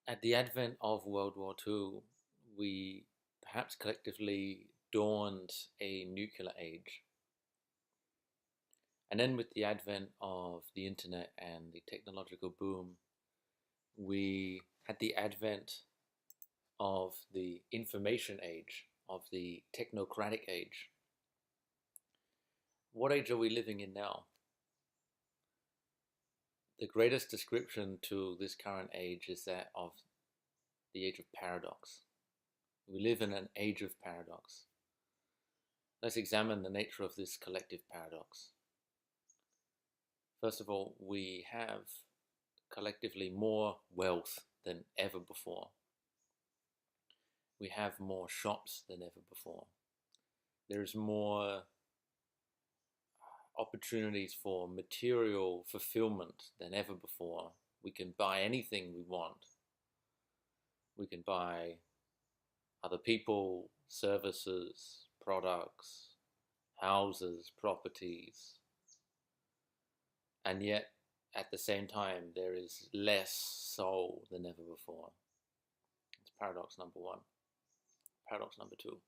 At the advent of World War II, we perhaps collectively dawned a nuclear age. And then, with the advent of the internet and the technological boom, we had the advent of the information age, of the technocratic age. What age are we living in now? The greatest description to this current age is that of the age of paradox. We live in an age of paradox. Let's examine the nature of this collective paradox. First of all, we have collectively more wealth than ever before. We have more shops than ever before. There's more opportunities for material fulfillment than ever before. We can buy anything we want. We can buy other people, services, products, houses, properties. And yet, at the same time, there is less soul than ever before. It's paradox number one. Paradox number two.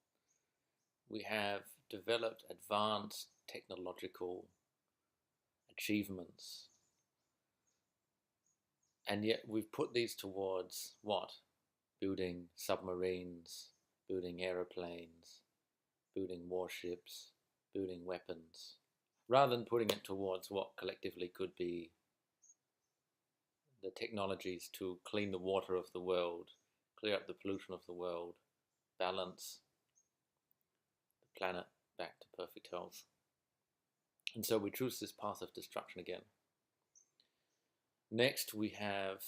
We have developed advanced technological achievements, and yet we've put these towards what? Building submarines, building aeroplanes, building warships, building weapons, rather than putting it towards what collectively could be the technologies to clean the water of the world, clear up the pollution of the world, balance the planet back to perfect health. And so we choose this path of destruction again. Next, we have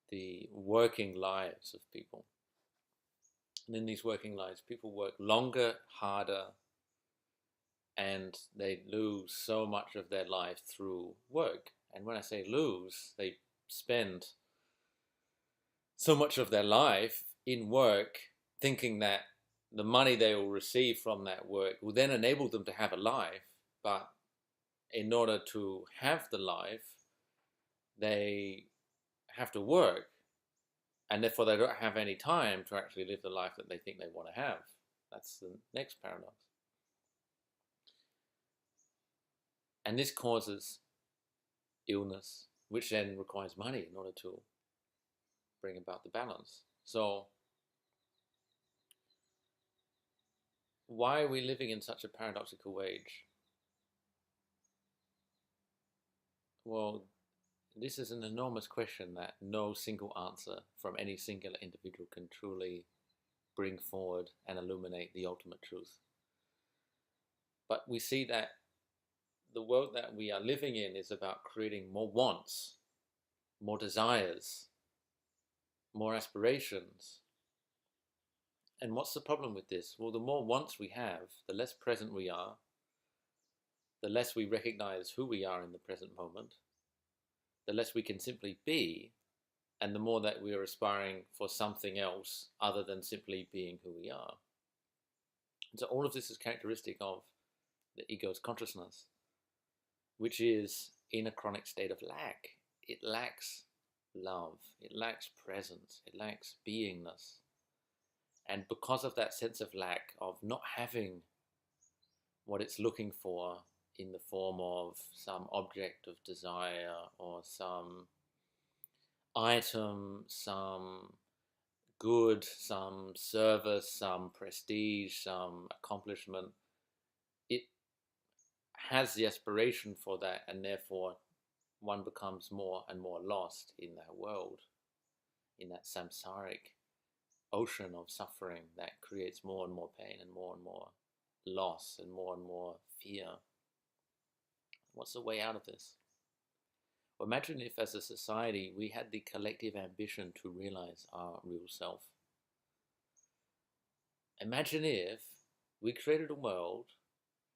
the working lives of people. And in these working lives, people work longer, harder, and they lose so much of their life through work. And when I say lose, they spend so much of their life in work thinking that the money they will receive from that work will then enable them to have a life. But in order to have the life, they have to work, and therefore they don't have any time to actually live the life that they think they want to have. That's the next paradox. And this causes illness, which then requires money in order to bring about the balance. So why are we living in such a paradoxical age? Well, this is an enormous question that no single answer from any singular individual can truly bring forward and illuminate the ultimate truth. But we see that the world that we are living in is about creating more wants, more desires, more aspirations. And what's the problem with this? Well, the more wants we have, the less present we are, the less we recognize who we are in the present moment, the less we can simply be, and the more that we are aspiring for something else other than simply being who we are. And so all of this is characteristic of the ego's consciousness, which is in a chronic state of lack. It lacks love, it lacks presence, it lacks beingness. And because of that sense of lack, of not having what it's looking for in the form of some object of desire or some item, some good, some service, some prestige, some accomplishment, it has the aspiration for that, and therefore one becomes more and more lost in that world, in that samsaric ocean of suffering that creates more and more pain and more loss and more fear. What's the way out of this? Well, imagine if as a society we had the collective ambition to realize our real self. Imagine if we created a world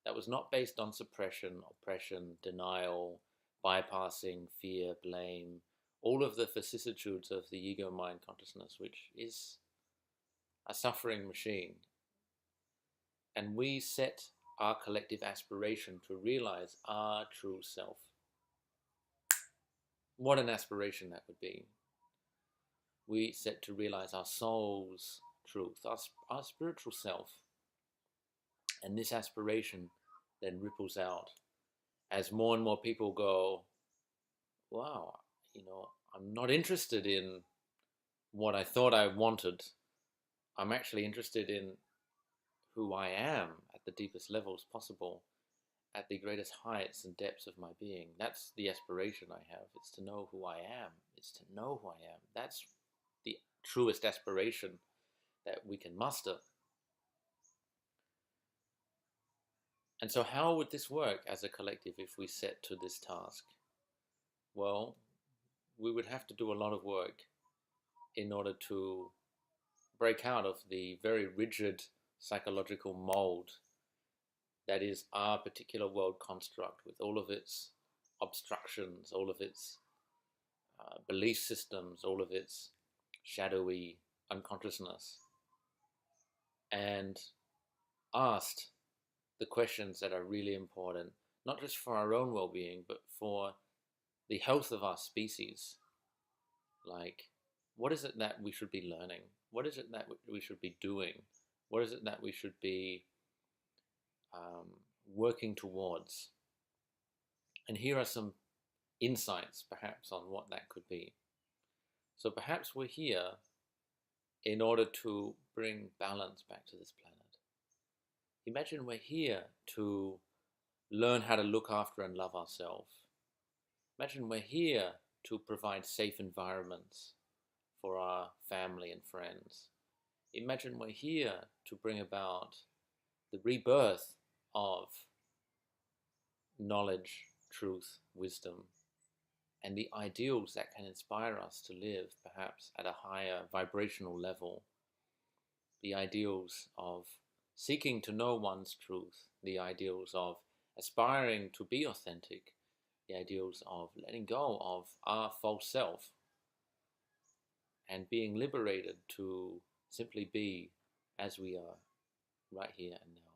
that was not based on suppression, oppression, denial, bypassing, fear, blame, all of the vicissitudes of the ego mind consciousness, which is a suffering machine. And we set our collective aspiration to realize our true self. What an aspiration that would be. we set to realize our soul's truth, our spiritual self. And this aspiration then ripples out as more and more people go, wow, I'm not interested in what I thought I wanted. I'm actually interested in who I am at the deepest levels possible, at the greatest heights and depths of my being. That's the aspiration I have. It's to know who I am. It's to know who I am. That's the truest aspiration that we can muster. And so how would this work as a collective if we set to this task? Well, we would have to do a lot of work in order to break out of the very rigid psychological mold that is our particular world construct, with all of its obstructions, all of its belief systems, all of its shadowy unconsciousness, and asked the questions that are really important, not just for our own well-being, but for the health of our species. Like, what is it that we should be learning? What is it that we should be doing? What is it that we should be working towards? And here are some insights, perhaps, on what that could be. So perhaps we're here in order to bring balance back to this planet. Imagine we're here to learn how to look after and love ourselves. Imagine we're here to provide safe environments for our family and friends. Imagine we're here to bring about the rebirth of knowledge, truth, wisdom, and the ideals that can inspire us to live perhaps at a higher vibrational level. The ideals of seeking to know one's truth, the ideals of aspiring to be authentic, the ideals of letting go of our false self and being liberated to simply be as we are right here and now.